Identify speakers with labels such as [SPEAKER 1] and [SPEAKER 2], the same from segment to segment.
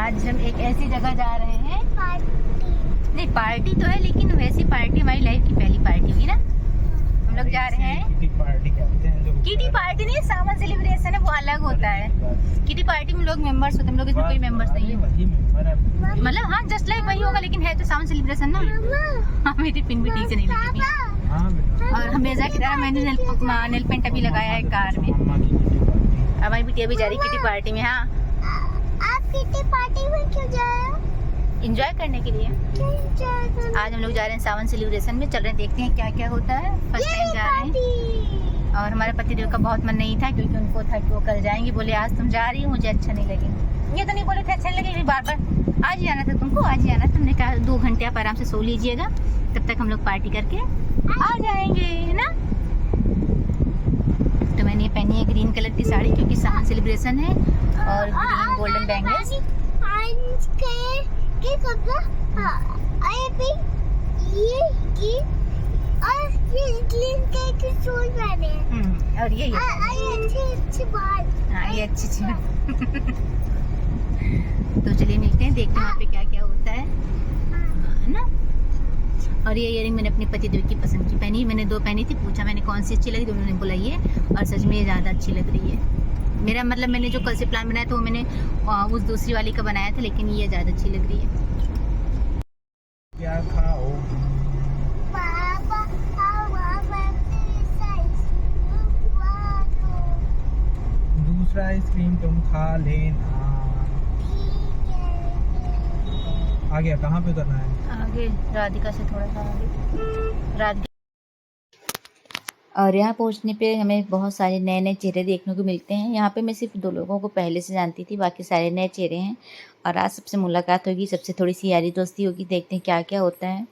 [SPEAKER 1] आज हम एक ऐसी जगह जा रहे हैं नहीं पार्टी तो है लेकिन वैसी पार्टी हमारी लाइफ की पहली पार्टी हुई ना। हम लोग जा रहे हैं
[SPEAKER 2] किटी पार्टी कहते हैं जो
[SPEAKER 1] किटी पार्टी नहीं सावन सेलिब्रेशन है वो अलग होता है। किटी पार्टी में लोग मेंबर्स होते हैं, हम लोग इसमें कोई मेंबर्स नहीं है।
[SPEAKER 2] वही मेंबर है
[SPEAKER 1] मतलब हाँ जस्ट लाइक वही होगा लेकिन है तो सावन सेलिब्रेशन ना। हाँ मेरी पिन भी ठीक से नहीं लगी थी।
[SPEAKER 2] हाँ बेटा
[SPEAKER 1] और हमेशा की तरह मैंने नेल पेंट अभी लगाया है कार में।
[SPEAKER 2] मम्मा की किटी पार्टी
[SPEAKER 1] हमारी बिटिया भी जा रही किटी पार्टी में। हाँ
[SPEAKER 3] आप किटी पार्टी में क्यों जा रहे हो?
[SPEAKER 1] एंजॉय करने के लिए।
[SPEAKER 3] क्यों enjoy करने?
[SPEAKER 1] आज हम लोग जा रहे हैं सावन सेलिब्रेशन में, चल रहे हैं देखते हैं क्या क्या होता है। फर्स्ट टाइम जा रहे हैं और हमारे पतिदेव का बहुत मन नहीं था क्योंकि उनको था कि वो कल जाएंगे। बोले आज तुम जा रही हो मुझे अच्छा नहीं लगेगा। ये तो नहीं बोले थे अच्छा नहीं लगेगा, बार बार आज ही आना था तुमको, आज ही आना। तुमने कहा 2 घंटे आप आराम से सो लीजिएगा, तब तक हम लोग पार्टी करके आ जाएंगे, है ना। तो मैंने ये पहनी है ग्रीन कलर की साड़ी क्योंकि सावन सेलिब्रेशन है और ग्रीन गोल्डन बैंगल्स।
[SPEAKER 3] के कपड़ा अरे भी ये और ये ग्रीन कलर के सूट पहने हैं
[SPEAKER 1] और ये
[SPEAKER 3] अच्छे अच्छे बाल।
[SPEAKER 1] हाँ ये अच्छी तो चलिए मिलते हैं, देखते हैं वहाँ पे क्या क्या होता है ना। और ये इयरिंग मैंने अपने पतिदेव की पसंद की पहनी। मैंने 2 पहनी थी, पूछा मैंने कौन सी अच्छी लगी तो उन्होंने बोला ये, और सच में ये ज़्यादा अच्छी लग रही है। मेरा मतलब मैंने जो कल से प्लान बनाया था वो मैंने उस दूसरी वाली का बनाया था लेकिन ये ज़्यादा अच्छी लग रही है।
[SPEAKER 2] क्या खाओ
[SPEAKER 3] पापा
[SPEAKER 2] दूसरा आइसक्रीम तुम खा लेना। आगे कहाँ पे करना है?
[SPEAKER 1] आगे राधिका से थोड़ा सा आगे राधिका। और यहाँ पहुँचने पे हमें बहुत सारे नए नए चेहरे देखने को मिलते हैं। यहाँ पे मैं सिर्फ 2 लोगों को पहले से जानती थी, बाकी सारे नए चेहरे हैं और आज सबसे मुलाकात होगी, सबसे थोड़ी सी यारी दोस्ती होगी। देखते हैं क्या क्या होता है।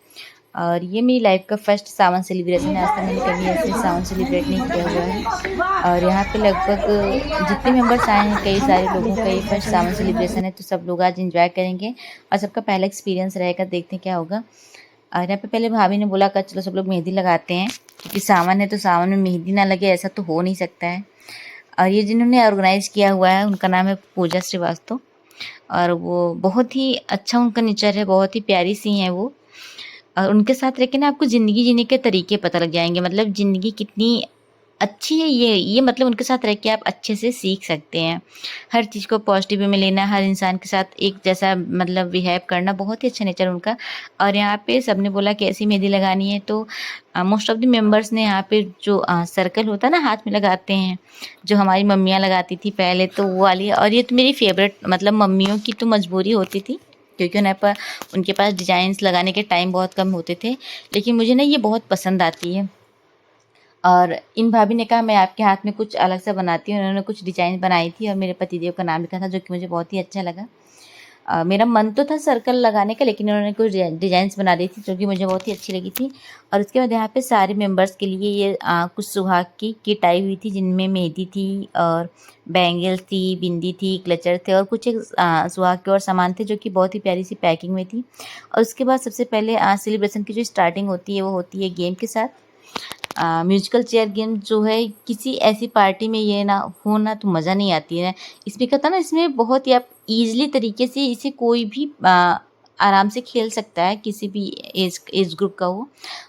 [SPEAKER 1] और ये मेरी लाइफ का फर्स्ट सावन सेलिब्रेशन है। आज तक मैंने कभी ऐसे सावन सेलिब्रेट नहीं किया हुआ है। और यहाँ पे लगभग जितने मेंबर्स आए हैं कई सारे लोगों का ये फर्स्ट सावन सेलिब्रेशन है, तो सब लोग आज एंजॉय करेंगे और सबका पहला एक्सपीरियंस रहेगा। देखते हैं क्या होगा। और यहाँ पे पहले भाभी ने बोला कर चलो सब लोग मेहंदी लगाते हैं क्योंकि सावन है तो सावन में मेहंदी ना लगे ऐसा तो हो नहीं सकता है। और ये जिन्होंने ऑर्गेनाइज़ किया हुआ है उनका नाम है पूजा श्रीवास्तव और वो बहुत ही अच्छा उनका नेचर है, बहुत ही प्यारी सी हैं वो। और उनके साथ रह के ना आपको ज़िंदगी जीने के तरीके पता लग जाएंगे, मतलब ज़िंदगी कितनी अच्छी है। ये मतलब उनके साथ रह के आप अच्छे से सीख सकते हैं। हर चीज़ को पॉजिटिव वे में लेना, हर इंसान के साथ एक जैसा मतलब बिहेव करना, बहुत ही अच्छा नेचर उनका। और यहाँ पे सबने बोला कि ऐसी मेहंदी लगानी है तो मोस्ट ऑफ द मेंबर्स ने यहाँ पे जो सर्कल होता है ना हाथ में लगाते हैं, जो हमारी मम्मियाँ लगाती थी पहले, तो वो वाली। और ये तो मेरी फेवरेट, मतलब मम्मियों की तो मजबूरी होती थी क्योंकि उनके पास डिजाइंस लगाने के टाइम बहुत कम होते थे, लेकिन मुझे ना ये बहुत पसंद आती है। और इन भाभी ने कहा मैं आपके हाथ में कुछ अलग सा बनाती हूँ। उन्होंने कुछ डिज़ाइन बनाई थी और मेरे पतिदेव का नाम लिखा था जो कि मुझे बहुत ही अच्छा लगा। मेरा मन तो था सर्कल लगाने का लेकिन उन्होंने कुछ डिज़ाइंस बना दी थी जो कि मुझे बहुत ही अच्छी लगी थी। और उसके बाद यहाँ पे सारे मेंबर्स के लिए ये कुछ सुहाग की किट आई हुई थी जिनमें मेहंदी थी और बैंगल्स थी, बिंदी थी, क्लचर थे और कुछ एक सुहाग के और सामान थे जो कि बहुत ही प्यारी सी पैकिंग में थी। और उसके बाद सबसे पहले सेलिब्रेशन की जो स्टार्टिंग होती है वो होती है गेम के साथ। म्यूजिकल चेयर गेम जो है किसी ऐसी पार्टी में ये ना हो ना तो मज़ा नहीं आती है। इसमें कहता ना इसमें बहुत ही आप ईज़िली तरीके से इसे कोई भी आराम से खेल सकता है, किसी भी एज ग्रुप का हो।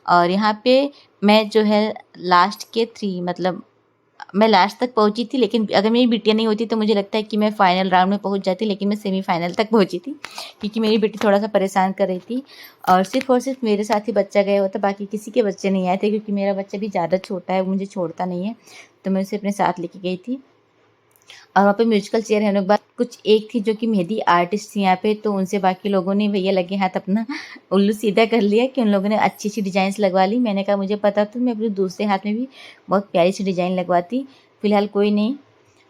[SPEAKER 1] और यहाँ पे मैं जो है लास्ट के 3 मतलब मैं लास्ट तक पहुँची थी, लेकिन अगर मेरी बिटिया नहीं होती तो मुझे लगता है कि मैं फाइनल राउंड में पहुँच जाती, लेकिन मैं सेमीफाइनल तक पहुँची थी क्योंकि मेरी बेटी थोड़ा सा परेशान कर रही थी। और सिर्फ मेरे साथ ही बच्चा गया होता, बाकी किसी के बच्चे नहीं आए थे क्योंकि मेरा बच्चा भी ज़्यादा छोटा है, वो मुझे छोड़ता नहीं है, तो मैं उसे अपने साथ लेके गई थी। और वहाँ पे म्यूजिकल चेयर होने के बाद कुछ एक थी जो कि मेहंदी आर्टिस्ट थी यहाँ पे, तो उनसे बाकी लोगों ने भैया लगे हाथ अपना उल्लू सीधा कर लिया कि उन लोगों ने अच्छी अच्छी डिज़ाइंस लगवा ली। मैंने कहा मुझे पता तो मैं अपने दूसरे हाथ में भी बहुत प्यारी सी डिज़ाइन लगवाती। फ़िलहाल कोई नहीं,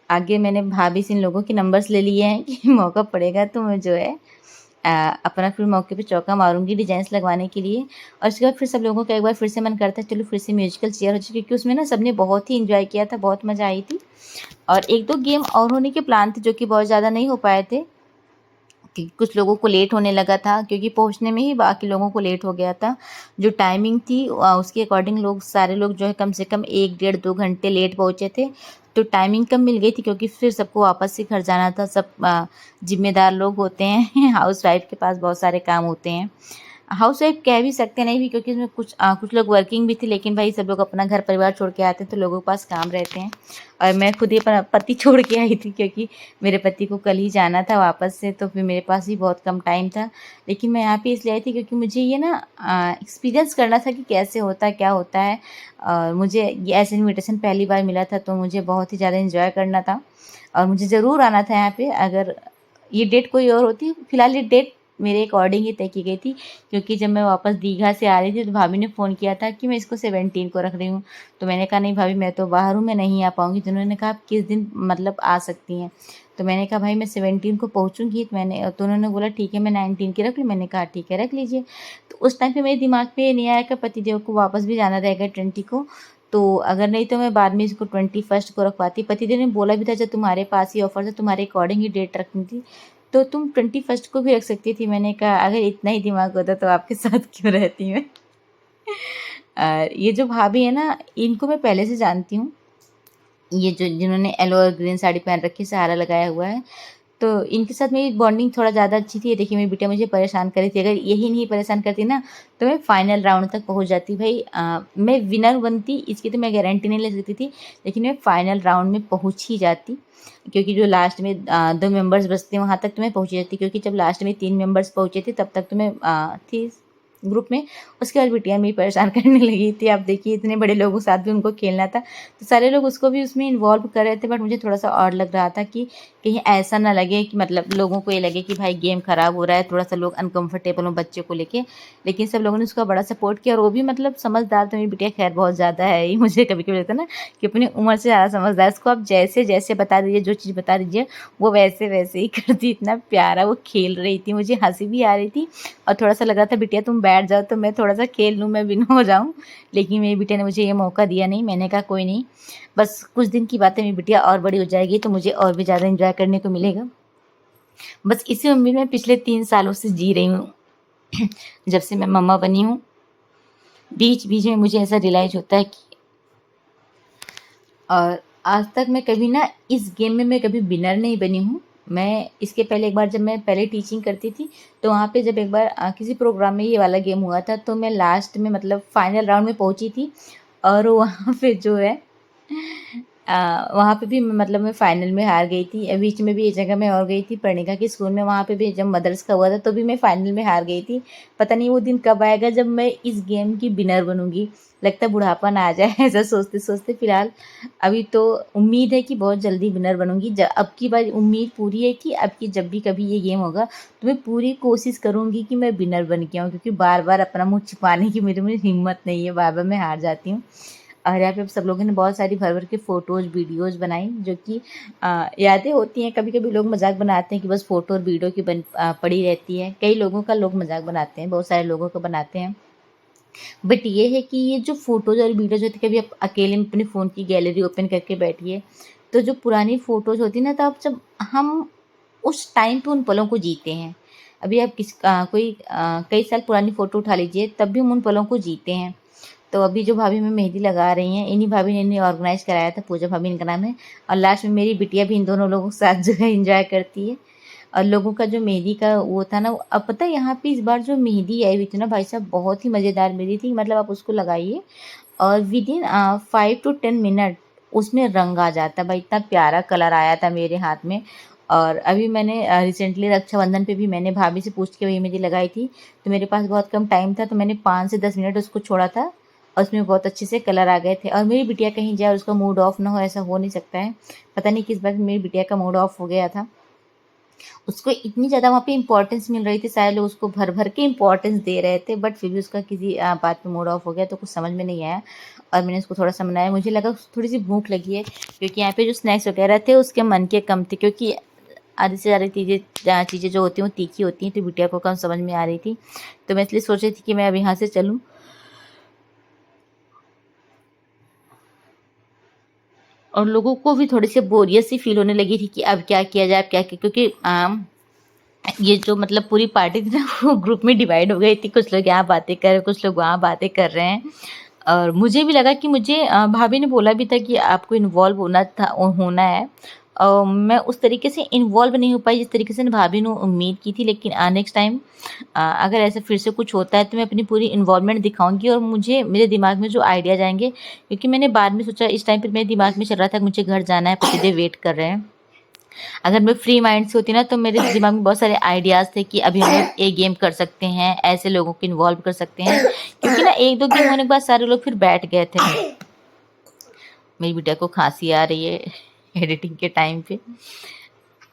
[SPEAKER 1] आगे मैंने भाभी से इन लोगों के नंबर्स ले लिए हैं कि मौका पड़ेगा तो मैं जो है अपना फिर मौके पे चौका मारूंगी डिजाइंस लगवाने के लिए। और उसके बाद फिर सब लोगों का एक बार फिर से मन करता है चलो फिर से म्यूजिकल चेयर हो जाए, क्योंकि उसमें ना सबने बहुत ही इंजॉय किया था, बहुत मज़ा आई थी। और 1-2 गेम और होने के प्लान थे जो कि बहुत ज़्यादा नहीं हो पाए थे, कि कुछ लोगों को लेट होने लगा था, क्योंकि पहुंचने में ही बाकी लोगों को लेट हो गया था। जो टाइमिंग थी उसके अकॉर्डिंग लोग सारे लोग जो है कम से कम 1 डेढ़ 2 घंटे लेट पहुंचे थे। तो टाइमिंग कम मिल गई थी, क्योंकि फिर सबको वापस से घर जाना था। सब जिम्मेदार लोग होते हैं हाउस वाइफ के पास बहुत सारे काम होते हैं। हाउस वाइफ कह भी सकते नहीं भी, क्योंकि इसमें कुछ लोग वर्किंग भी थी, लेकिन भाई सब लोग अपना घर परिवार छोड़ के आते हैं तो लोगों के पास काम रहते हैं। और मैं खुद ही अपना पति छोड़ के आई थी, क्योंकि मेरे पति को कल ही जाना था वापस से, तो फिर मेरे पास भी बहुत कम टाइम था। लेकिन मैं यहाँ पे इसलिए आई थी क्योंकि मुझे ये ना एक्सपीरियंस करना था कि कैसे होता है, क्या होता है। और मुझे ये ऐसे इन्विटेशन पहली बार मिला था, तो मुझे बहुत ही ज़्यादा इन्जॉय करना था और मुझे ज़रूर आना था यहाँ पे। अगर ये डेट कोई और होती, फिलहाल ये डेट मेरे अकॉर्डिंग ही तय की गई थी, क्योंकि जब मैं वापस दीघा से आ रही थी तो भाभी ने फ़ोन किया था कि मैं इसको 17 को रख रही हूँ। तो मैंने कहा नहीं भाभी, मैं तो बाहर हूँ, मैं नहीं आ पाऊँगी। तो उन्होंने कहा आप किस दिन मतलब आ सकती हैं। तो मैंने कहा भाई मैं 17 को पहुँचूँगी। तो उन्होंने बोला ठीक है मैं 19 की रख लूँ। मैंने कहा ठीक है रख लीजिए। तो उस टाइम पे मेरे दिमाग पे ये नहीं आया कि पतिदेव को वापस भी जाना रहेगा 20 को, तो अगर नहीं तो मैं बाद में इसको 21 को रखवाती। पतिदेव ने बोला भी था जब तुम्हारे पास ही ऑफर था, तुम्हारे अकॉर्डिंग ही डेट रखनी थी, तो तुम 21 को भी रख सकती थी। मैंने कहा अगर इतना ही दिमाग होता तो आपके साथ क्यों रहती मैं। ये जो भाभी है ना, इनको मैं पहले से जानती हूँ। ये जो जिन्होंने येलो और ग्रीन साड़ी पहन रखी, सहारा लगाया हुआ है, तो इनके साथ मेरी बॉन्डिंग थोड़ा ज़्यादा अच्छी थी। ये देखिए मेरी बिटिया मुझे परेशान कर रही थी, अगर यही नहीं परेशान करती ना तो मैं फाइनल राउंड तक पहुंच जाती। भाई मैं विनर बनती इसकी तो मैं गारंटी नहीं ले सकती थी, लेकिन मैं फाइनल राउंड में पहुंच ही जाती, क्योंकि जो लास्ट में 2 मेंबर्स बचते हैं वहाँ तक तो मैं पहुंच जाती। क्योंकि जब लास्ट में 3 मेंबर्स पहुंचे थे तब तक तो मैं थी ग्रुप में। उसके बाद बिटिया मेरी परेशान करने लगी थी। आप देखिए इतने बड़े लोगों के साथ भी उनको खेलना था, तो सारे लोग उसको भी उसमें इन्वॉल्व कर रहे थे। बट मुझे थोड़ा सा और लग रहा था कि कहीं ऐसा ना लगे कि मतलब लोगों को ये लगे कि भाई गेम ख़राब हो रहा है, थोड़ा सा लोग अनकंफर्टेबल हो बच्चे को लेके। लेकिन सब लोगों ने उसका बड़ा सपोर्ट किया, और वो भी मतलब समझदार। तो मेरी बिटिया खैर बहुत ज़्यादा है ही, मुझे कभी कभी लगता है ना कि अपनी उम्र से ज़्यादा समझदार। उसको आप जैसे जैसे बता दीजिए, जो चीज़ बता दीजिए वो वैसे वैसे ही करती। इतना प्यारा वो खेल रही थी, मुझे हंसी भी आ रही थी और थोड़ा सा लग रहा था बिटिया तुम बैठ जाओ तो मैं थोड़ा सा खेल लूँ, मैं विन हो जाऊँ। लेकिन मेरी बिटिया ने मुझे ये मौका दिया नहीं। मैंने कहा कोई नहीं, बस कुछ दिन की बात है, मेरी बिटिया और बड़ी हो जाएगी तो मुझे और भी ज़्यादा एंजॉय करने को मिलेगा। बस इसी उम्मीद में पिछले 3 सालों से जी रही हूँ जब से मैं मम्मा बनी हूँ। बीच बीच में मुझे ऐसा रियलाइज होता है कि और आज तक मैं कभी ना इस गेम में मैं कभी विनर नहीं बनी हूँ। मैं इसके पहले एक बार जब मैं पहले टीचिंग करती थी, तो वहाँ पे जब एक बार किसी प्रोग्राम में ये वाला गेम हुआ था, तो मैं लास्ट में मतलब फाइनल राउंड में पहुँची थी। और वहाँ पे जो है वहाँ पे भी मतलब मैं फाइनल में हार गई थी। बीच में भी एक जगह मैं और गई थी पर्णिका के स्कूल में, वहाँ पे भी जब मदर्स का हुआ था तो भी मैं फाइनल में हार गई थी। पता नहीं वो दिन कब आएगा जब मैं इस गेम की विनर बनूंगी। लगता है बुढ़ापा ना आ जाए ऐसा सोचते सोचते। फिलहाल अभी तो उम्मीद है कि बहुत जल्दी विनर बनूंगी। अब की बार उम्मीद पूरी है कि अब की जब भी कभी ये गेम होगा तो मैं पूरी कोशिश करूँगी कि मैं विनर बन के आऊँ, क्योंकि बार बार अपना मुँह छिपाने की मेरे में हिम्मत नहीं है, बार बार मैं हार जाती हूँ। और यहाँ पे सब लोगों ने बहुत सारी भर भर के फ़ोटोज़ वीडियोज़ बनाई, जो कि यादें होती हैं। कभी कभी लोग मजाक बनाते हैं कि बस फ़ोटो और वीडियो की पड़ी रहती है। कई लोगों का लोग मजाक बनाते हैं, बहुत सारे लोगों का बनाते हैं। बट ये है कि ये जो फ़ोटोज़ और वीडियोज़ होती है, कभी आप अकेले में अपने फ़ोन की गैलरी ओपन करके बैठिए, तो जो पुरानी फ़ोटोज़ होती है ना, तो आप जब हम उस टाइम पे उन पलों को जीते हैं। अभी आप कई साल पुरानी फ़ोटो उठा लीजिए, तब भी हम उन पलों को जीते हैं। तो अभी जो भाभी में मेहंदी लगा रही हैं, इन्हीं भाभी ने इन्हें ऑर्गेनाइज़ कराया था, पूजा भाभी इनका नाम है। और लास्ट में मेरी बिटिया भी इन दोनों लोगों के साथ जो है एंजॉय करती है। और लोगों का जो मेहंदी का वो था ना, अब पता है यहाँ पे इस बार जो मेहंदी आई हुई थी ना भाई साहब, बहुत ही मज़ेदार मेहंदी थी। मतलब आप उसको लगाइए और विदिन 5 to 10 मिनट उसमें रंग आ जाता है। भाई इतना प्यारा कलर आया था मेरे हाथ में। और अभी मैंने रिसेंटली रक्षाबंधन पे भी मैंने भाभी से पूछ के वही मेहंदी लगाई थी। तो मेरे पास बहुत कम टाइम था, तो मैंने 5 से 10 मिनट उसको छोड़ा था और उसमें बहुत अच्छे से कलर आ गए थे। और मेरी बिटिया कहीं जाए और उसका मूड ऑफ ना हो, ऐसा हो नहीं सकता है। पता नहीं किस बार मेरी बिटिया का मूड ऑफ हो गया था। उसको इतनी ज़्यादा वहाँ पे इम्पोर्टेंस मिल रही थी, सारे लोग उसको भर भर के इम्पोर्टेंस दे रहे थे, बट फिर भी उसका किसी बात पे मूड ऑफ हो गया, तो कुछ समझ में नहीं आया। और मैंने उसको थोड़ा सा मनाया। मुझे लगा थोड़ी सी भूख लगी है, क्योंकि यहाँ पे जो स्नैक्स वगैरह थे उसके मन के कम थे, क्योंकि आधी से ज़्यादा चीज़ें जो होती हैं वो तीखी होती हैं, तो बिटिया को कम समझ में आ रही थी। तो मैं इसलिए सोच रही थी कि मैं अब यहाँ से चलूँ और लोगों को भी थोड़ी सी बोरियत सी फील होने लगी थी कि अब क्या किया जाए, अब क्या किया, क्योंकि ये जो मतलब पूरी पार्टी थी ना वो ग्रुप में डिवाइड हो गई थी, कुछ लोग यहाँ बातें कर रहे हैं, कुछ लोग वहाँ बातें कर रहे हैं। और मुझे भी लगा कि मुझे भाभी ने बोला भी था कि आपको इन्वॉल्व होना है। मैं उस तरीके से इन्वॉल्व नहीं हो पाई जिस तरीके से भाभी ने उम्मीद की थी, लेकिन नेक्स्ट टाइम अगर ऐसा फिर से कुछ होता है तो मैं अपनी पूरी इन्वॉल्वमेंट दिखाऊंगी और मुझे मेरे दिमाग में जो आइडियाज़ आएंगे, क्योंकि मैंने बाद में सोचा, इस टाइम पर मेरे दिमाग में चल रहा था कि मुझे घर जाना है, पतिदेव वेट कर रहे हैं। अगर मैं फ्री माइंड से होती ना तो मेरे दिमाग में बहुत सारे आइडियाज़ थे कि अभी हम लोग एक गेम कर सकते हैं, ऐसे लोगों को इन्वॉल्व कर सकते हैं, क्योंकि ना 1-2 गेम होने के बाद सारे लोग फिर बैठ गए थे। मेरी बेटा को खांसी आ रही है एडिटिंग के टाइम पे।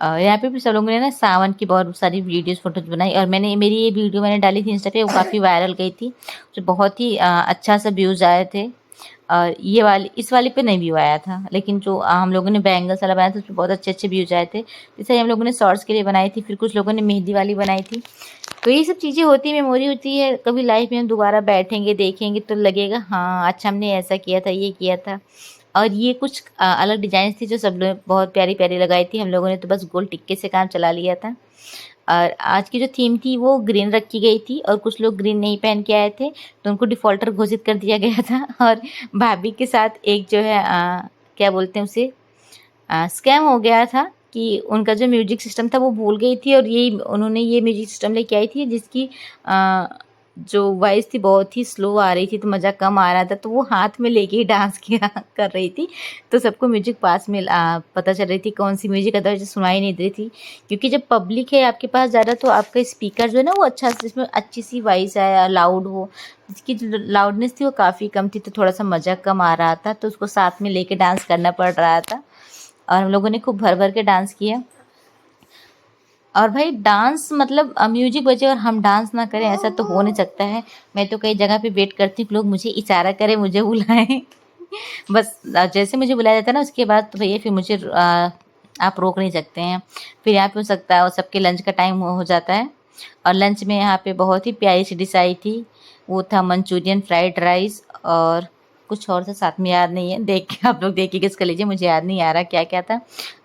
[SPEAKER 1] यहाँ पे भी सब लोगों ने ना सावन की बहुत सारी वीडियोस फोटोज बनाई, और मेरी ये वीडियो मैंने डाली थी इंस्टा पे, वो काफ़ी वायरल गई थी, तो बहुत ही अच्छा सा व्यूज़ आए थे। और ये वाली, इस वाली पे नहीं व्यू आया था, लेकिन जो हम लोगों ने बैंगल्स वाला बनाया था उसमें बहुत अच्छे व्यूज आए थे। जैसे हम लोगों ने शॉर्ट्स के लिए बनाई थी, फिर कुछ लोगों ने मेहंदी वाली बनाई थी। तो ये सब चीज़ें होती, मेमोरी होती है, कभी लाइफ में हम दोबारा बैठेंगे देखेंगे तो लगेगा हाँ अच्छा हमने ऐसा किया था, ये किया था। और ये कुछ अलग डिजाइन थी जो सब लोग बहुत प्यारी प्यारी लगाई थी, हम लोगों ने तो बस गोल टिक्के से काम चला लिया था। और आज की जो थीम थी वो ग्रीन रखी गई थी, और कुछ लोग ग्रीन नहीं पहन के आए थे तो उनको डिफ़ॉल्टर घोषित कर दिया गया था। और भाभी के साथ एक जो है क्या बोलते हैं उसे, स्कैम हो गया था कि उनका जो म्यूजिक सिस्टम था वो भूल गई थी, और उन्होंने ये म्यूजिक सिस्टम लेके आई थी जिसकी जो वॉइस थी बहुत ही स्लो आ रही थी, तो मज़ा कम आ रहा था, तो वो हाथ में लेके ही डांस किया कर रही थी। तो सबको म्यूजिक पास में पता चल रही थी कौन सी म्यूजिक, अदरवाइज सुनाई नहीं दे रही थी, क्योंकि जब पब्लिक है आपके पास ज़्यादा तो आपका स्पीकर जो है ना वो अच्छा, जिसमें अच्छी सी वॉइस आए, लाउड हो, इसकी जो लाउडनेस थी वो काफ़ी कम थी, तो थोड़ा सा मज़ा कम आ रहा था, तो उसको साथ में लेके डांस करना पड़ रहा था। और हम लोगों ने खूब भर भर के डांस किया। और भाई डांस मतलब म्यूजिक बजे और हम डांस ना करें, ऐसा तो हो नहीं सकता है। मैं तो कई जगह पे वेट करती हूँ कि लोग मुझे इशारा करें, मुझे बुलाएं। बस जैसे मुझे बुलाया जाता है ना उसके बाद तो भैया फिर मुझे आप रोक नहीं सकते हैं। फिर यहाँ पे हो सकता है और सबके लंच का टाइम हो जाता है, और लंच में यहाँ पे बहुत ही प्यारी सी डिश आई थी, वो था मंचूरियन फ्राइड राइस, और कुछ और था साथ में, याद नहीं है, देख के आप लोग देख के गेस कर लीजिए, मुझे याद नहीं आ रहा क्या क्या था।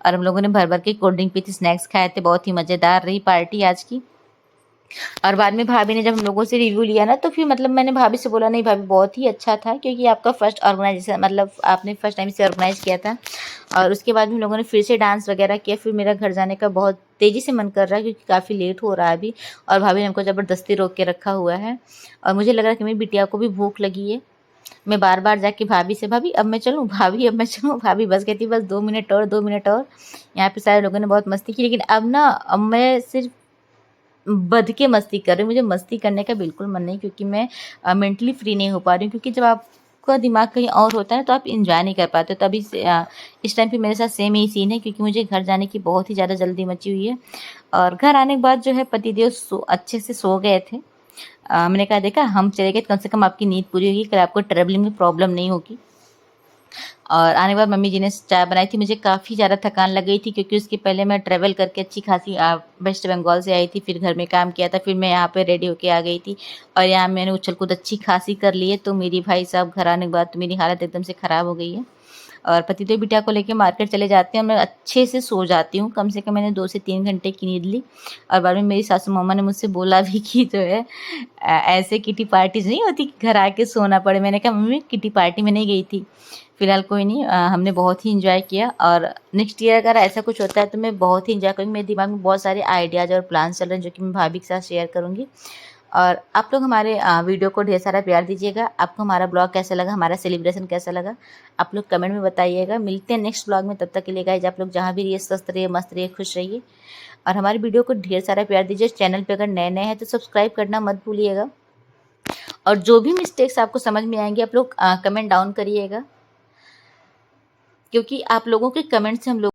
[SPEAKER 1] और हम लोगों ने भर भर के कोल्ड ड्रिंक पी थी, स्नैक्स खाए थे, बहुत ही मज़ेदार रही पार्टी आज की। और बाद में भाभी ने जब हम लोगों से रिव्यू लिया ना तो फिर मतलब मैंने भाभी से बोला, नहीं भाभी बहुत ही अच्छा था, क्योंकि आपका फर्स्ट ऑर्गेनाइजेशन, मतलब आपने फर्स्ट टाइम से ऑर्गेनाइज किया था। और उसके बाद हम लोगों ने फिर से डांस वगैरह किया। फिर मेरा घर जाने का बहुत तेज़ी से मन कर रहा है, क्योंकि काफ़ी लेट हो रहा है अभी, और भाभी ने हमको ज़बरदस्ती रोक के रखा हुआ है। और मुझे लग रहा है कि मेरी बिटिया को भी भूख लगी है। मैं बार बार जाके भाभी से, भाभी अब मैं चलूँ, भाभी अब मैं चलूँ, भाभी बस कहती बस 2 मिनट और, 2 मिनट और। यहाँ पे सारे लोगों ने बहुत मस्ती की, लेकिन अब मैं सिर्फ बध के मस्ती कर रही हूँ, मुझे मस्ती करने का बिल्कुल मन नहीं, क्योंकि मैं मेंटली फ्री नहीं हो पा रही हूँ, क्योंकि जब आपका दिमाग कहीं और होता है तो आप इंजॉय नहीं कर पाते। तो अभी इस टाइम पे मेरे साथ सेम यही सीन है, क्योंकि मुझे घर जाने की बहुत ही ज़्यादा जल्दी मची हुई है। और घर आने के बाद जो है पतिदेव अच्छे से सो गए थे। मैंने कहा देखा हम चले गए, कम से कम आपकी नींद पूरी होगी, कल आपको ट्रैवलिंग में प्रॉब्लम नहीं होगी। और आने के बाद मम्मी जी ने चाय बनाई थी। मुझे काफ़ी ज़्यादा थकान लग गई थी, क्योंकि उसके पहले मैं ट्रैवल करके अच्छी खासी वेस्ट बंगाल से आई थी, फिर घर में काम किया था, फिर मैं यहाँ पे रेडी होके आ गई थी, और यहाँ मैंने उछल कूद अच्छी खासी कर ली है। तो मेरी भाई साहब घर आने के बाद तो मेरी हालत एकदम से ख़राब हो गई है। और पतिदेव बिटिया को लेके मार्केट चले जाते हैं, मैं अच्छे से सो जाती हूँ, कम से कम मैंने 2 से 3 घंटे की नींद ली। और बाद में मेरी सासू मामा ने मुझसे बोला भी कि जो है ऐसे किटी पार्टीज नहीं होती कि घर आके सोना पड़े। मैंने कहा मम्मी किटी पार्टी में नहीं गई थी। फिलहाल कोई नहीं, हमने बहुत ही इंजॉय किया, और नेक्स्ट ईयर अगर ऐसा कुछ होता है तो मैं बहुत ही इंजॉय करूँगी। मेरे दिमाग में बहुत सारे आइडियाज़ और प्लान्स चल रहे हैं, जो कि मैं भाभी के साथ शेयर करूँगी। और आप लोग हमारे वीडियो को ढेर सारा प्यार दीजिएगा। आपको हमारा ब्लॉग कैसा लगा, हमारा सेलिब्रेशन कैसा लगा, आप लोग कमेंट में बताइएगा। मिलते हैं नेक्स्ट ब्लॉग में, तब तक के लिए गाइस आप लोग जहाँ भी रहिए स्वस्थ रहिए, मस्त रहिए, खुश रहिए, और हमारी वीडियो को ढेर सारा प्यार दीजिए। चैनल पे अगर नए नए हैं तो सब्सक्राइब करना मत भूलिएगा, और जो भी मिस्टेक्स आपको समझ में आएंगे आप लोग कमेंट डाउन करिएगा, क्योंकि आप लोगों के कमेंट से हम लोग